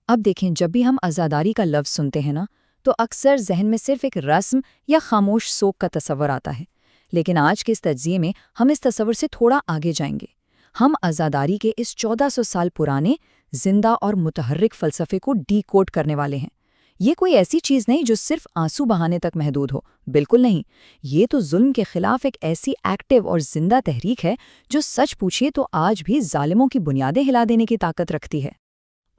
اب دیکھیں، جب بھی ہم عزاداری کا لفظ سنتے ہیں نا، تو اکثر ذہن میں صرف ایک رسم یا خاموش سوگ کا تصور آتا ہے۔ لیکن آج کے اس تجزیے میں ہم اس تصور سے تھوڑا آگے جائیں گے۔ ہم عزاداری کے اس 1400 سال پرانے، زندہ اور متحرک فلسفے کو ڈی کوڈ کرنے والے ہیں۔ یہ کوئی ایسی چیز نہیں جو صرف آنسو بہانے تک محدود ہو، بالکل نہیں۔ یہ تو ظلم کے خلاف ایک ایسی ایکٹیو اور زندہ تحریک ہے جو سچ پوچھئے تو آج بھی ظالموں کی بنیادیں ہلا دینے کی طاقت رکھتی ہے۔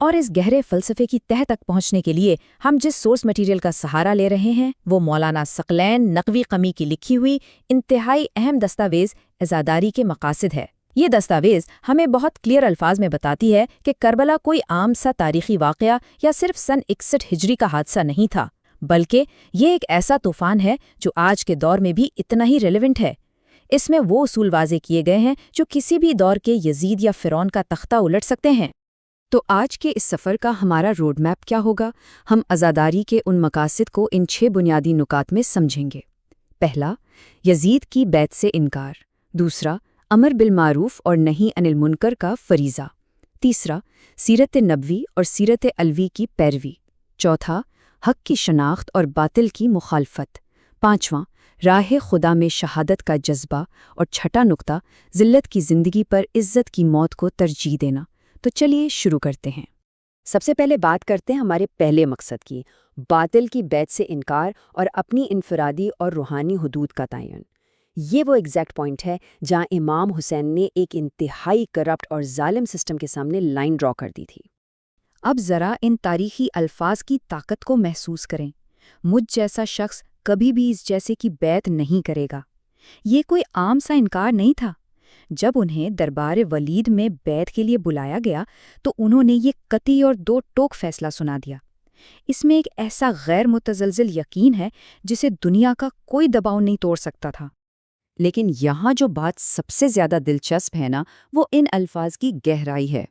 اور اس گہرے فلسفے کی تہہ تک پہنچنے کے لیے ہم جس سورس مٹیریل کا سہارا لے رہے ہیں وہ مولانا ثقلین نقوی قمی کی لکھی ہوئی انتہائی اہم دستاویز عزاداری کے مقاصد ہے۔ یہ دستاویز ہمیں بہت کلیئر الفاظ میں بتاتی ہے کہ کربلا کوئی عام سا تاریخی واقعہ یا صرف سن 61 ہجری کا حادثہ نہیں تھا، بلکہ یہ ایک ایسا طوفان ہے جو آج کے دور میں بھی اتنا ہی ریلیونٹ ہے۔ اس میں وہ اصول واضح کیے گئے ہیں جو کسی بھی دور کے یزید یا فرعون کا تختہ الٹ سکتے ہیں۔ تو آج کے اس سفر کا ہمارا روڈ میپ کیا ہوگا؟ ہم عزاداری کے ان مقاصد کو ان 6 بنیادی نکات میں سمجھیں گے۔ پہلا، یزید کی بیعت سے انکار۔ دوسرا، امر بالمعروف اور نہی عن المنکر کا فریضہ۔ تیسرا، سیرت نبوی اور سیرت علوی کی پیروی۔ چوتھا، حق کی شناخت اور باطل کی مخالفت۔ پانچواں، راہ خدا میں شہادت کا جذبہ۔ اور چھٹا نقطہ، ذلت کی زندگی پر عزت کی موت کو ترجیح دینا۔ تو چلیے شروع کرتے ہیں۔ سب سے پہلے بات کرتے ہیں ہمارے پہلے مقصد کی، باطل کی بیعت سے انکار اور اپنی انفرادی اور روحانی حدود کا تعین۔ یہ وہ ایگزیکٹ پوائنٹ ہے جہاں امام حسین نے ایک انتہائی کرپٹ اور ظالم سسٹم کے سامنے لائن ڈرا کر دی تھی۔ اب ذرا ان تاریخی الفاظ کی طاقت کو محسوس کریں۔ مجھ جیسا شخص کبھی بھی اس جیسے کی بیعت نہیں کرے گا۔ یہ کوئی عام سا انکار نہیں تھا۔ جب انہیں دربار ولید میں بیعت کے لیے بلایا گیا تو انہوں نے یہ قطعی اور 2 ٹوک فیصلہ سنا دیا۔ اس میں ایک ایسا غیر متزلزل یقین ہے جسے دنیا کا کوئی دباؤ نہیں توڑ سکتا تھا۔ لیکن یہاں جو بات سب سے زیادہ دلچسپ ہے نا، وہ ان الفاظ کی گہرائی ہے۔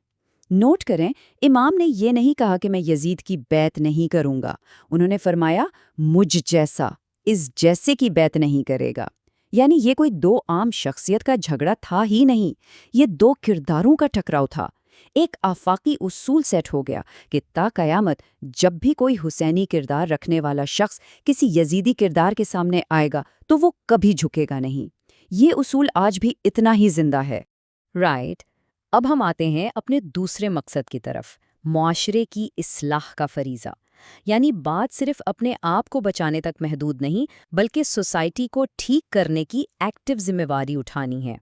نوٹ کریں، امام نے یہ نہیں کہا کہ میں یزید کی بیعت نہیں کروں گا۔ انہوں نے فرمایا مجھ جیسا، اس جیسے کی بیعت نہیں کرے گا۔ یعنی یہ کوئی 2 عام شخصیت کا جھگڑا تھا ہی نہیں، یہ 2 کرداروں کا ٹکراؤ تھا۔ ایک آفاقی اصول سیٹ ہو گیا کہ تا قیامت جب بھی کوئی حسینی کردار رکھنے والا شخص کسی یزیدی کردار کے سامنے آئے گا تو وہ کبھی جھکے گا نہیں۔ یہ اصول آج بھی اتنا ہی زندہ ہے۔ رائٹ۔ اب ہم آتے ہیں اپنے دوسرے مقصد کی طرف، معاشرے کی اصلاح کا فریضہ۔ یعنی بات صرف اپنے آپ کو بچانے تک محدود نہیں، بلکہ سوسائٹی کو ٹھیک کرنے کی ایکٹیو ذمہ داری اٹھانی ہے۔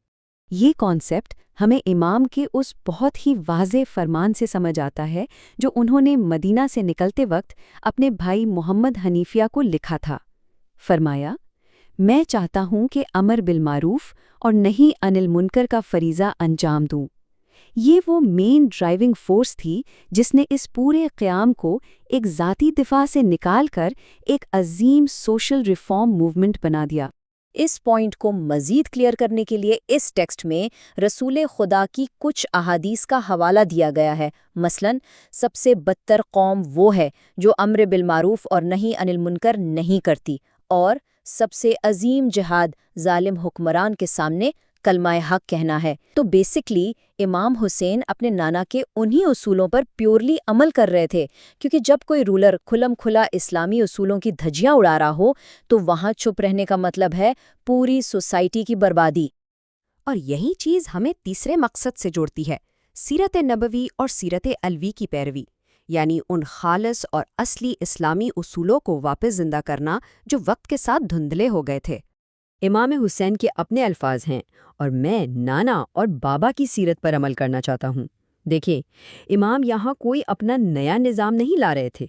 یہ کانسیپٹ ہمیں امام کے اس بہت ہی واضح فرمان سے سمجھ آتا ہے جو انہوں نے مدینہ سے نکلتے وقت اپنے بھائی محمد حنیفیہ کو لکھا تھا۔ فرمایا، میں چاہتا ہوں کہ امر بالمعروف اور نہی عن المنکر کا فریضہ انجام دوں۔ یہ وہ مین ڈرائیونگ فورس تھی جس نے اس پورے قیام کو ایک ذاتی دفاع سے نکال کر ایک عظیم سوشل ریفارم موومنٹ بنا دیا۔ اس پوائنٹ کو مزید کلیئر کرنے کے لیے اس ٹیکسٹ میں رسول خدا کی کچھ احادیث کا حوالہ دیا گیا ہے۔ مثلاً سب سے بدتر قوم وہ ہے جو امر بالمعروف اور نہی عن المنکر نہیں کرتی، اور سب سے عظیم جہاد ظالم حکمران کے سامنے کلمہ حق کہنا ہے۔ تو بیسکلی امام حسین اپنے نانا کے انہی اصولوں پر پیورلی عمل کر رہے تھے، کیونکہ جب کوئی رولر کھلم کھلا اسلامی اصولوں کی دھجیاں اڑا رہا ہو تو وہاں چپ رہنے کا مطلب ہے پوری سوسائٹی کی بربادی۔ اور یہی چیز ہمیں تیسرے مقصد سے جوڑتی ہے، سیرت نبوی اور سیرت علوی کی پیروی، یعنی ان خالص اور اصلی اسلامی اصولوں کو واپس زندہ کرنا جو وقت کے ساتھ دھندلے ہو گئے تھے۔ امام حسین کے اپنے الفاظ ہیں، اور میں نانا اور بابا کی سیرت پر عمل کرنا چاہتا ہوں۔ دیکھیں، امام یہاں کوئی اپنا نیا نظام نہیں لا رہے تھے،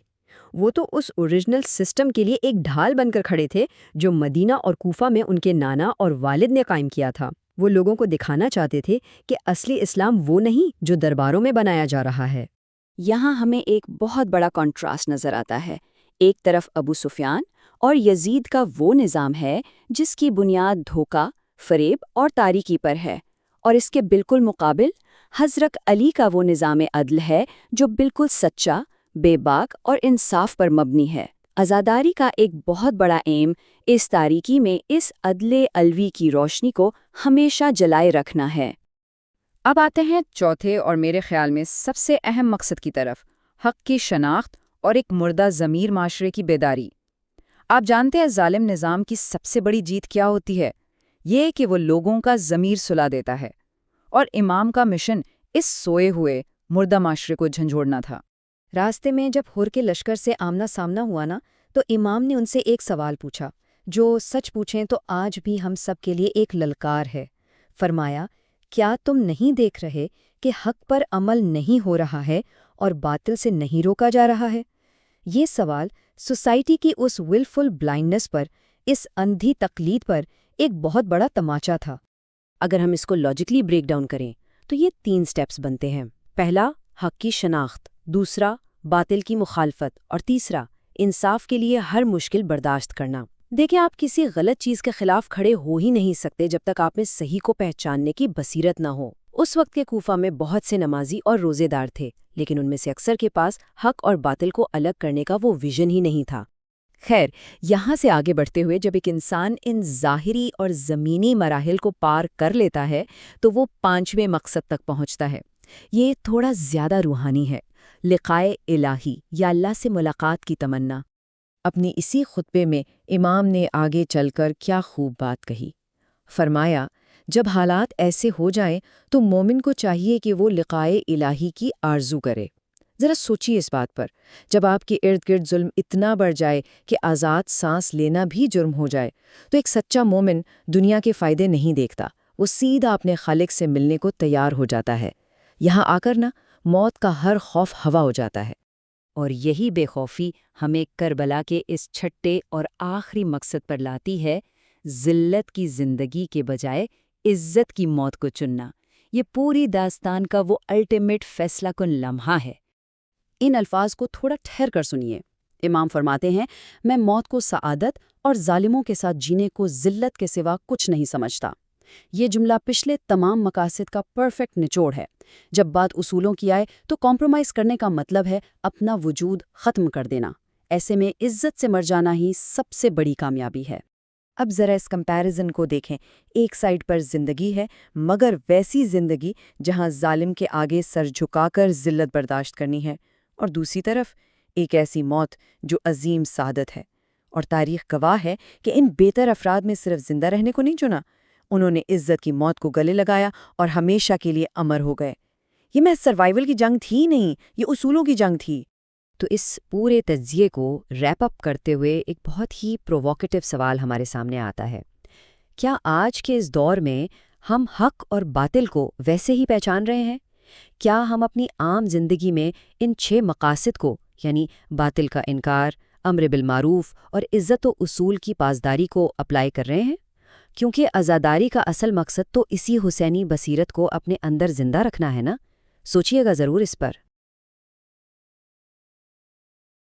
وہ تو اس اوریجنل سسٹم کے لیے ایک ڈھال بن کر کھڑے تھے جو مدینہ اور کوفہ میں ان کے نانا اور والد نے قائم کیا تھا۔ وہ لوگوں کو دکھانا چاہتے تھے کہ اصلی اسلام وہ نہیں جو درباروں میں بنایا جا رہا ہے۔ یہاں ہمیں ایک بہت بڑا کنٹراسٹ نظر آتا ہے۔ ایک طرف ابو سفیان اور یزید کا وہ نظام ہے جس کی بنیاد دھوکہ، فریب اور تاریکی پر ہے، اور اس کے بالکل مقابل حضرت علی کا وہ نظام عدل ہے جو بالکل سچا، بے باک اور انصاف پر مبنی ہے۔ عزاداری کا ایک بہت بڑا ایم اس تاریکی میں اس عدل علوی کی روشنی کو ہمیشہ جلائے رکھنا ہے۔ اب آتے ہیں چوتھے اور میرے خیال میں سب سے اہم مقصد کی طرف، حق کی شناخت اور ایک مردہ ضمیر معاشرے کی بیداری۔ آپ جانتے ہیں ظالم نظام کی سب سے بڑی جیت کیا ہوتی ہے؟ یہ کہ وہ لوگوں کا ضمیر سلا دیتا ہے، اور امام کا مشن اس سوئے ہوئے مردہ معاشرے کو جھنجھوڑنا تھا۔ راستے میں جب ہر کے لشکر سے آمنا سامنا ہوا نا، تو امام نے ان سے ایک سوال پوچھا جو سچ پوچھیں تو آج بھی ہم سب کے لیے ایک للکار ہے۔ فرمایا، کیا تم نہیں دیکھ رہے کہ حق پر عمل نہیں ہو رہا ہے اور باطل سے نہیں روکا جا رہا ہے؟ یہ سوال سوسائٹی کی اس ولفل بلائنڈنس پر، اس اندھی تقلید پر ایک بہت بڑا تماچا تھا۔ اگر ہم اس کو لاجیکلی بریک ڈاؤن کریں تو یہ 3 سٹیپس بنتے ہیں۔ پہلا، حق کی شناخت، دوسرا، باطل کی مخالفت، اور تیسرا، انصاف کے لیے ہر مشکل برداشت کرنا۔ دیکھیں، آپ کسی غلط چیز کے خلاف کھڑے ہو ہی نہیں سکتے جب تک آپ میں صحیح کو پہچاننے کی بصیرت نہ ہو۔ اس وقت کے کوفہ میں بہت سے نمازی اور روزے دار تھے، لیکن ان میں سے اکثر کے پاس حق اور باطل کو الگ کرنے کا وہ ویژن ہی نہیں تھا۔ خیر، یہاں سے آگے بڑھتے ہوئے جب ایک انسان ان ظاہری اور زمینی مراحل کو پار کر لیتا ہے تو وہ 5ویں مقصد تک پہنچتا ہے۔ یہ تھوڑا زیادہ روحانی ہے، لقائے الہی یا اللہ سے ملاقات کی تمنا۔ اپنی اسی خطبے میں امام نے آگے چل کر کیا خوب بات کہی۔ فرمایا، جب حالات ایسے ہو جائیں تو مومن کو چاہیے کہ وہ لقائے الہی کی آرزو کرے۔ ذرا سوچیے اس بات پر، جب آپ کے ارد گرد ظلم اتنا بڑھ جائے کہ آزاد سانس لینا بھی جرم ہو جائے، تو ایک سچا مومن دنیا کے فائدے نہیں دیکھتا، وہ سیدھا اپنے خالق سے ملنے کو تیار ہو جاتا ہے۔ یہاں آ کر موت کا ہر خوف ہوا ہو جاتا ہے۔ اور یہی بے خوفی ہمیں کربلا کے اس چھٹے اور آخری مقصد پر لاتی ہے، ذلت کی زندگی کے بجائے عزت کی موت کو چننا۔ یہ پوری داستان کا وہ الٹیمیٹ فیصلہ کن لمحہ ہے۔ ان الفاظ کو تھوڑا ٹھہر کر سنیے۔ امام فرماتے ہیں، میں موت کو سعادت اور ظالموں کے ساتھ جینے کو ذلت کے سوا کچھ نہیں سمجھتا۔ یہ جملہ پچھلے تمام مقاصد کا پرفیکٹ نچوڑ ہے۔ جب بات اصولوں کی آئے تو کمپرومائز کرنے کا مطلب ہے اپنا وجود ختم کر دینا۔ ایسے میں عزت سے مر جانا ہی سب سے بڑی کامیابی ہے۔ اب ذرا اس کمپیریزن کو دیکھیں۔ ایک سائڈ پر زندگی ہے، مگر ویسی زندگی جہاں ظالم کے آگے سر جھکا کر ذلت برداشت کرنی ہے، اور دوسری طرف ایک ایسی موت جو عظیم سعادت ہے۔ اور تاریخ گواہ ہے کہ ان بہتر افراد میں صرف زندہ رہنے کو نہیں چنا، انہوں نے عزت کی موت کو گلے لگایا اور ہمیشہ کے لیے امر ہو گئے۔ یہ محض سروائیول کی جنگ تھی نہیں، یہ اصولوں کی جنگ تھی۔ تو اس پورے تجزیے کو ریپ اپ کرتے ہوئے ایک بہت ہی پروووکیٹو سوال ہمارے سامنے آتا ہے۔ کیا آج کے اس دور میں ہم حق اور باطل کو ویسے ہی پہچان رہے ہیں؟ کیا ہم اپنی عام زندگی میں ان 6 مقاصد کو، یعنی باطل کا انکار، امر بالمعروف اور عزت و اصول کی پاسداری کو اپلائی کر رہے ہیں؟ کیونکہ عزاداری کا اصل مقصد تو اسی حسینی بصیرت کو اپنے اندر زندہ رکھنا ہے نا۔ سوچیے گا ضرور اس پر۔